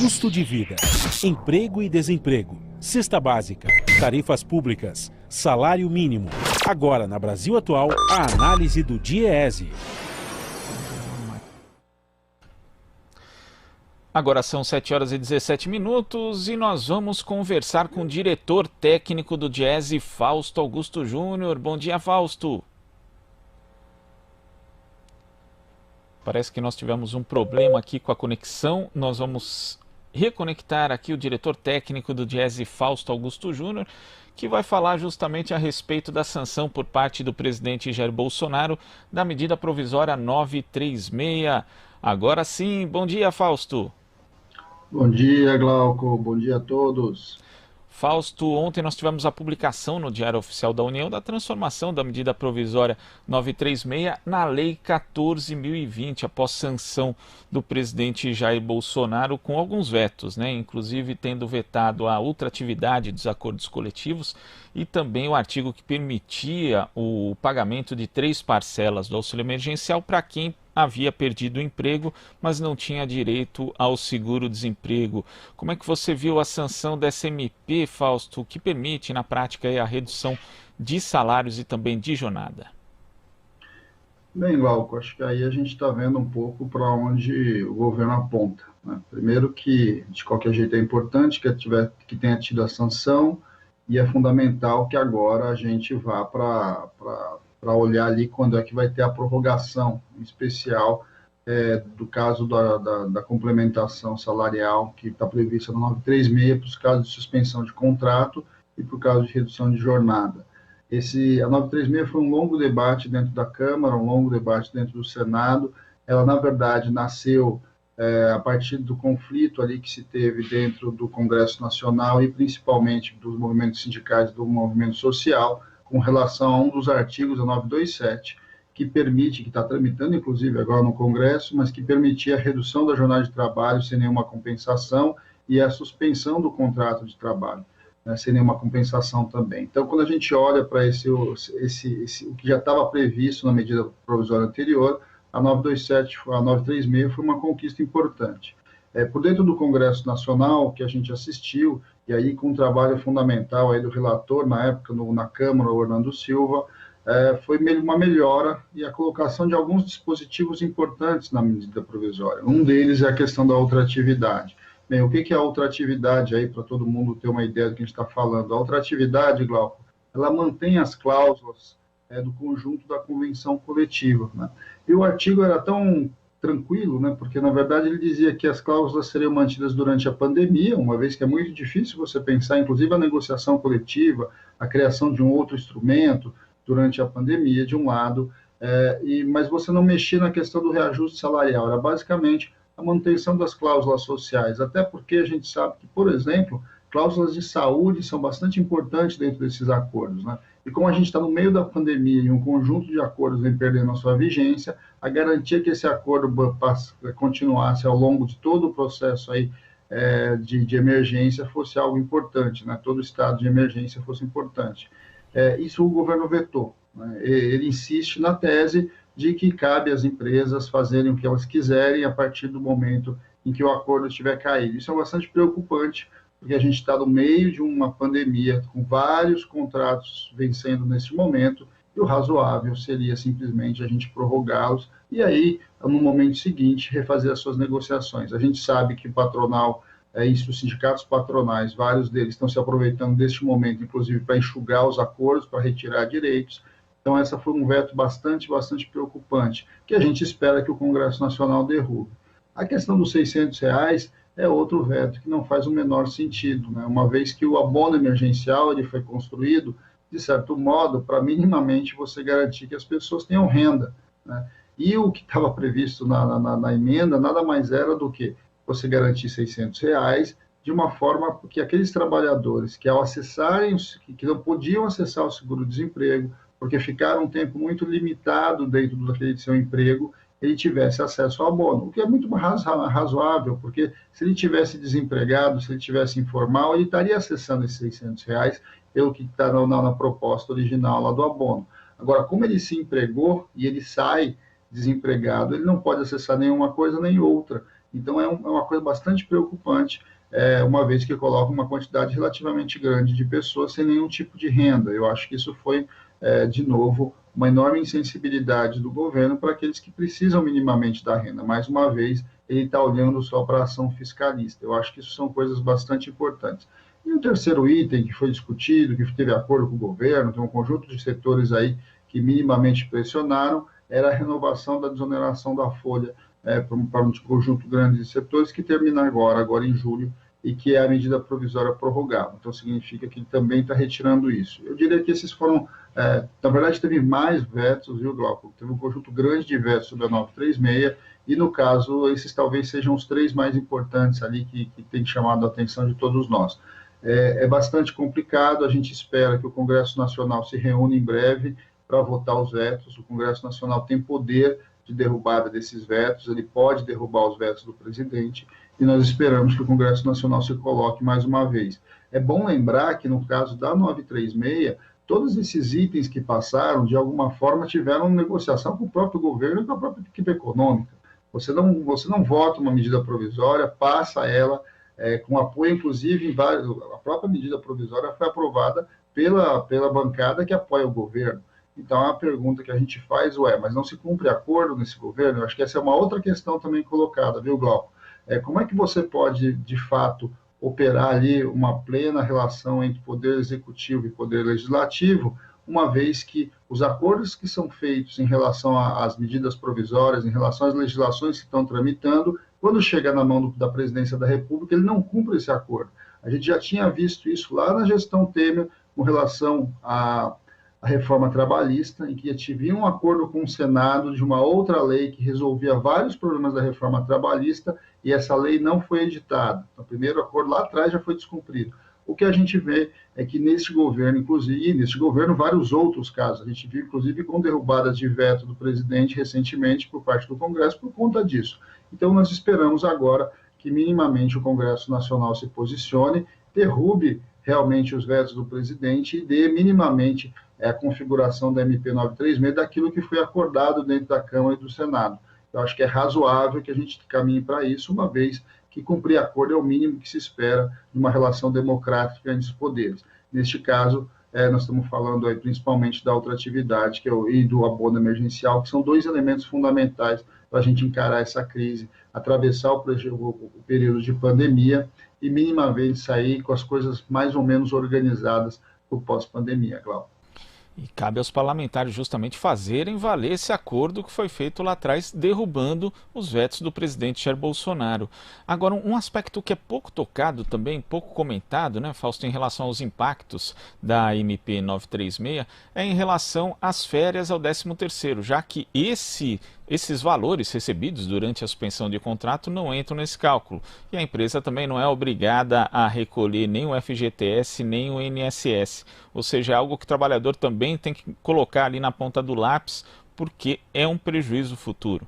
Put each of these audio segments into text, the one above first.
Custo de vida, emprego e desemprego, cesta básica, tarifas públicas, salário mínimo. Agora, na Brasil Atual, a análise do DIEESE. Agora são 7h17 e nós vamos conversar com o diretor técnico do DIEESE, Fausto Augusto Júnior. Bom dia, Fausto. Parece que nós tivemos um problema aqui com a conexão. Nós vamos reconectar aqui o diretor técnico do DIEESE, Fausto Augusto Júnior, que vai falar justamente a respeito da sanção por parte do presidente Jair Bolsonaro da medida provisória 936. Agora sim, bom dia, Fausto. Bom dia, Glauco. Bom dia a todos. Fausto, ontem nós tivemos a publicação no Diário Oficial da União da transformação da medida provisória 936 na Lei 14.020, após sanção do presidente Jair Bolsonaro com alguns vetos, né? Inclusive tendo vetado a ultratividade dos acordos coletivos e também o artigo que permitia o pagamento de 3 parcelas do auxílio emergencial para quem havia perdido o emprego, mas não tinha direito ao seguro-desemprego. Como é que você viu a sanção dessa MP, Fausto, que permite, na prática, a redução de salários e também de jornada? Bem, Glauco, acho que aí a gente está vendo um pouco para onde o governo aponta, né? Primeiro que, de qualquer jeito, é importante que tenha tido a sanção e é fundamental que agora a gente vá para olhar ali quando é que vai ter a prorrogação, em especial do caso da complementação salarial que está prevista no 936 para os casos de suspensão de contrato e para o caso de redução de jornada. A 936 foi um longo debate dentro da Câmara, um longo debate dentro do Senado. Ela, na verdade, nasceu a partir do conflito ali que se teve dentro do Congresso Nacional e principalmente dos movimentos sindicais do movimento social, com relação a um dos artigos, a 927, que permite, que está tramitando inclusive agora no Congresso, mas que permitia a redução da jornada de trabalho sem nenhuma compensação e a suspensão do contrato de trabalho, né, sem nenhuma compensação também. Então, quando a gente olha para o que já estava previsto na medida provisória anterior, a 936 foi uma conquista importante. Por dentro do Congresso Nacional, que a gente assistiu, e aí com um trabalho fundamental aí do relator, na época na Câmara, o Orlando Silva, foi uma melhora e a colocação de alguns dispositivos importantes na medida provisória. Um deles é a questão da ultratividade. Bem, o que é a ultratividade aí, para todo mundo ter uma ideia do que a gente está falando? A ultratividade, Glauco, ela mantém as cláusulas do conjunto da convenção coletiva, né? E o artigo era tão tranquilo, né? Porque, na verdade, ele dizia que as cláusulas seriam mantidas durante a pandemia, uma vez que é muito difícil você pensar, inclusive, a negociação coletiva, a criação de um outro instrumento durante a pandemia, de um lado, mas você não mexia na questão do reajuste salarial, era basicamente a manutenção das cláusulas sociais, até porque a gente sabe que, por exemplo, cláusulas de saúde são bastante importantes dentro desses acordos, né? E como a gente está no meio da pandemia e um conjunto de acordos vem perdendo a sua vigência, a garantia que esse acordo continuasse ao longo de todo o processo aí, de emergência fosse algo importante, né? Todo estado de emergência fosse importante. Isso o governo vetou, né? Ele insiste na tese de que cabe às empresas fazerem o que elas quiserem a partir do momento em que o acordo estiver caído. Isso é bastante preocupante, porque a gente está no meio de uma pandemia, com vários contratos vencendo nesse momento, e o razoável seria simplesmente a gente prorrogá-los, e aí, no momento seguinte, refazer as suas negociações. A gente sabe que patronal, os sindicatos patronais, vários deles estão se aproveitando deste momento, inclusive para enxugar os acordos, para retirar direitos. Então, essa foi um veto bastante preocupante, que a gente espera que o Congresso Nacional derrube. A questão dos R$600 é outro veto que não faz o menor sentido, né? Uma vez que o abono emergencial ele foi construído, de certo modo, para minimamente você garantir que as pessoas tenham renda, né? E o que estava previsto na emenda nada mais era do que você garantir R$600 de uma forma que aqueles trabalhadores que ao acessarem, que não podiam acessar o seguro-desemprego, porque ficaram um tempo muito limitado dentro daquele seu emprego, ele tivesse acesso ao abono, o que é muito razoável, porque se ele tivesse desempregado, se ele tivesse informal, ele estaria acessando esses R$600, pelo que está na proposta original lá do abono. Agora, como ele se empregou e ele sai desempregado, ele não pode acessar nenhuma coisa nem outra. Então, é uma coisa bastante preocupante, uma vez que coloca uma quantidade relativamente grande de pessoas sem nenhum tipo de renda. Eu acho que isso foi, de novo, uma enorme insensibilidade do governo para aqueles que precisam minimamente da renda. Mais uma vez, ele está olhando só para a ação fiscalista. Eu acho que isso são coisas bastante importantes. E o terceiro item que foi discutido, que teve acordo com o governo, tem um conjunto de setores aí que minimamente pressionaram, era a renovação da desoneração da folha para um conjunto grande de setores que termina agora em julho, e que é a medida provisória prorrogável. Então, significa que ele também está retirando isso. Eu diria que esses foram, na verdade, teve mais vetos, viu, Glauco? Teve um conjunto grande de vetos sobre a 936, e, no caso, esses talvez sejam os três mais importantes ali que têm chamado a atenção de todos nós. É bastante complicado, a gente espera que o Congresso Nacional se reúna em breve para votar os vetos. O Congresso Nacional tem poder de derrubada desses vetos, ele pode derrubar os vetos do presidente, e nós esperamos que o Congresso Nacional se coloque mais uma vez. É bom lembrar que, no caso da 936, todos esses itens que passaram, de alguma forma, tiveram negociação com o próprio governo e com a própria equipe econômica. Você não vota uma medida provisória, passa ela, com apoio, inclusive, em vários... A própria medida provisória foi aprovada pela bancada que apoia o governo. Então, a pergunta que a gente faz, mas não se cumpre acordo nesse governo? Eu acho que essa é uma outra questão também colocada, viu, Glauco? Como é que você pode, de fato, operar ali uma plena relação entre poder executivo e poder legislativo, uma vez que os acordos que são feitos em relação às medidas provisórias, em relação às legislações que estão tramitando, quando chega na mão da presidência da República, ele não cumpre esse acordo. A gente já tinha visto isso lá na gestão Temer, com relação à reforma trabalhista, em que havia um acordo com o Senado de uma outra lei que resolvia vários problemas da reforma trabalhista, e essa lei não foi editada. Então, o primeiro acordo lá atrás já foi descumprido. O que a gente vê é que neste governo, inclusive, e neste governo vários outros casos, a gente viu inclusive com derrubadas de veto do presidente recentemente por parte do Congresso por conta disso. Então, nós esperamos agora que minimamente o Congresso Nacional se posicione, derrube realmente os vetos do presidente e dê minimamente a configuração da MP 936 daquilo que foi acordado dentro da Câmara e do Senado. Eu acho que é razoável que a gente caminhe para isso, uma vez que cumprir acordo é o mínimo que se espera de uma relação democrática entre os poderes. Neste caso, nós estamos falando aí principalmente da ultratividade e do abono emergencial, que são dois elementos fundamentais para a gente encarar essa crise, atravessar o período de pandemia e minimamente sair com as coisas mais ou menos organizadas para o pós-pandemia, Glauco. E cabe aos parlamentares justamente fazerem valer esse acordo que foi feito lá atrás, derrubando os vetos do presidente Jair Bolsonaro. Agora, um aspecto que é pouco tocado também, pouco comentado, né, Fausto, em relação aos impactos da MP 936, é em relação às férias ao 13º, já que esses valores recebidos durante a suspensão de contrato não entram nesse cálculo. E a empresa também não é obrigada a recolher nem o FGTS, nem o INSS. Ou seja, é algo que o trabalhador também tem que colocar ali na ponta do lápis, porque é um prejuízo futuro.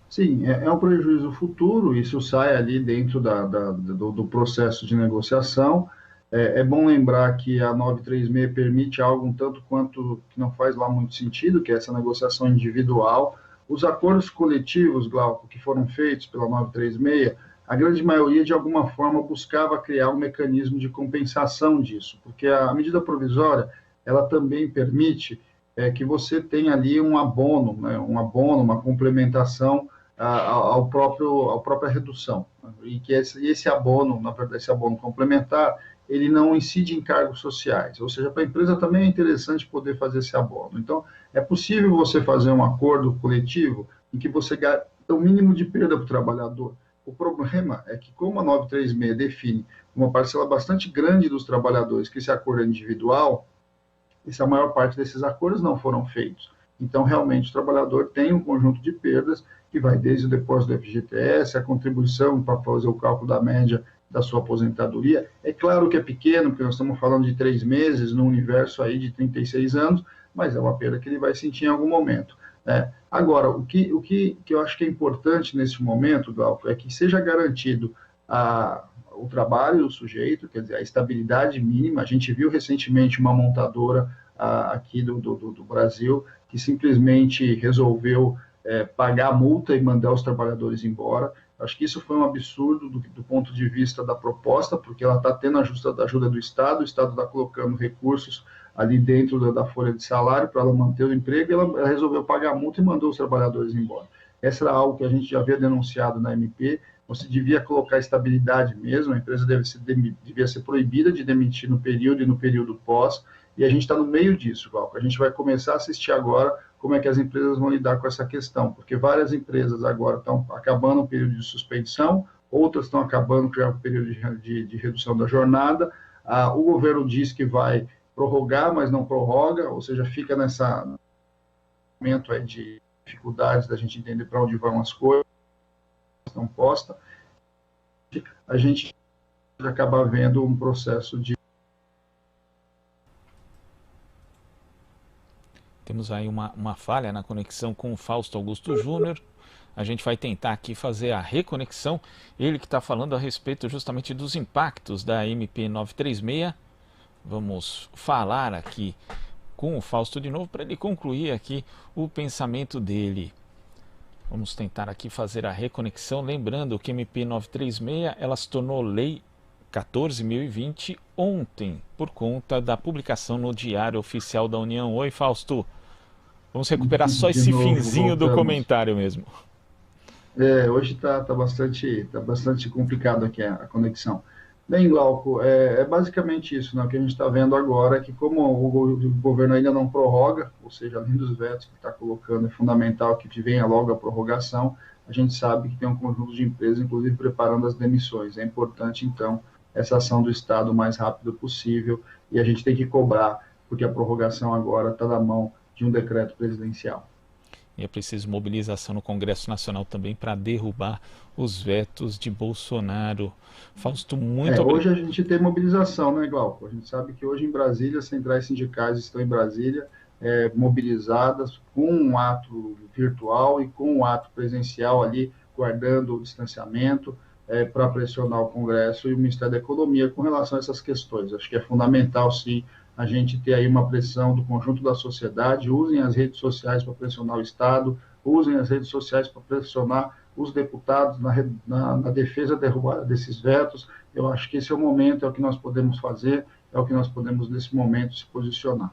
Sim, é um prejuízo futuro, isso sai ali dentro do processo de negociação. É bom lembrar que a 936 permite algo um tanto quanto que não faz lá muito sentido, que é essa negociação individual. Os acordos coletivos, Glauco, que foram feitos pela 936, a grande maioria, de alguma forma, buscava criar um mecanismo de compensação disso, porque a medida provisória, ela também permite que você tenha ali um abono, né, uma complementação à própria redução, né, e que esse abono, na verdade, esse abono complementar, ele não incide em cargos sociais, ou seja, para a empresa também é interessante poder fazer esse abono. Então, é possível você fazer um acordo coletivo em que você garanta o mínimo de perda para o trabalhador. O problema é que, como a 936 define uma parcela bastante grande dos trabalhadores que esse acordo é individual, a maior parte desses acordos não foram feitos. Então, realmente, o trabalhador tem um conjunto de perdas que vai desde o depósito do FGTS, a contribuição para fazer o cálculo da média da sua aposentadoria. É claro que é pequeno, porque nós estamos falando de 3 meses, num universo aí de 36 anos, mas é uma perda que ele vai sentir em algum momento. Né? Agora, o que eu acho que é importante nesse momento, Glauco, é que seja garantido o trabalho do sujeito, quer dizer, a estabilidade mínima. A gente viu recentemente uma montadora aqui do Brasil, que simplesmente resolveu pagar a multa e mandar os trabalhadores embora. Acho que isso foi um absurdo do ponto de vista da proposta, porque ela está tendo a ajuda do Estado, o Estado está colocando recursos ali dentro da folha de salário para ela manter o emprego, e ela resolveu pagar a multa e mandou os trabalhadores embora. Essa era algo que a gente já havia denunciado na MP. Você devia colocar estabilidade mesmo, a empresa devia ser proibida de demitir no período e no período pós, e a gente está no meio disso, Glauco. A gente vai começar a assistir agora como é que as empresas vão lidar com essa questão, porque várias empresas agora estão acabando o período de suspensão, outras estão acabando com o período de redução da jornada. O governo diz que vai prorrogar, mas não prorroga, ou seja, fica nessa momento aí de dificuldades da gente entender para onde vão as coisas, estão postas. A gente vai acabar vendo um processo de... Temos aí uma falha na conexão com o Fausto Augusto Júnior. A gente vai tentar aqui fazer a reconexão. Ele que está falando a respeito justamente dos impactos da MP 936. Vamos falar aqui com o Fausto de novo para ele concluir aqui o pensamento dele. Vamos tentar aqui fazer a reconexão. Lembrando que a MP 936 ela se tornou lei 14.020 ontem, por conta da publicação no Diário Oficial da União. Oi, Fausto. Vamos recuperar só esse finzinho do comentário mesmo. Hoje está bastante complicado aqui a conexão. Bem, Glauco, basicamente isso, né? O que a gente está vendo agora é que como o governo ainda não prorroga, ou seja, além dos vetos que está colocando, é fundamental que venha logo a prorrogação. A gente sabe que tem um conjunto de empresas, inclusive, preparando as demissões. É importante, então, essa ação do Estado o mais rápido possível, e a gente tem que cobrar, porque a prorrogação agora está na mão de um decreto presidencial. E é preciso mobilização no Congresso Nacional também para derrubar os vetos de Bolsonaro. Fausto, muito obrigado. Hoje a gente tem mobilização, né, Glauco? A gente sabe que hoje em Brasília, as centrais sindicais estão em Brasília, mobilizadas com um ato virtual e com um ato presencial ali, guardando o distanciamento, para pressionar o Congresso e o Ministério da Economia com relação a essas questões. Acho que é fundamental, sim, a gente ter aí uma pressão do conjunto da sociedade. Usem as redes sociais para pressionar o Estado, usem as redes sociais para pressionar os deputados na defesa derrubada desses vetos. Eu acho que esse é o momento, é o que nós podemos fazer, é o que nós podemos, nesse momento, se posicionar.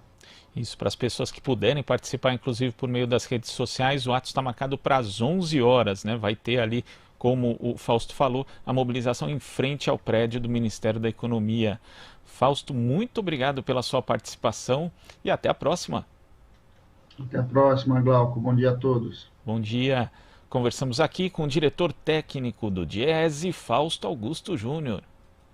Isso, para as pessoas que puderem participar, inclusive por meio das redes sociais, o ato está marcado para as 11 horas, né? Vai ter ali, como o Fausto falou, a mobilização em frente ao prédio do Ministério da Economia. Fausto, muito obrigado pela sua participação e até a próxima. Até a próxima, Glauco. Bom dia a todos. Bom dia. Conversamos aqui com o diretor técnico do DIEESE, Fausto Augusto Júnior.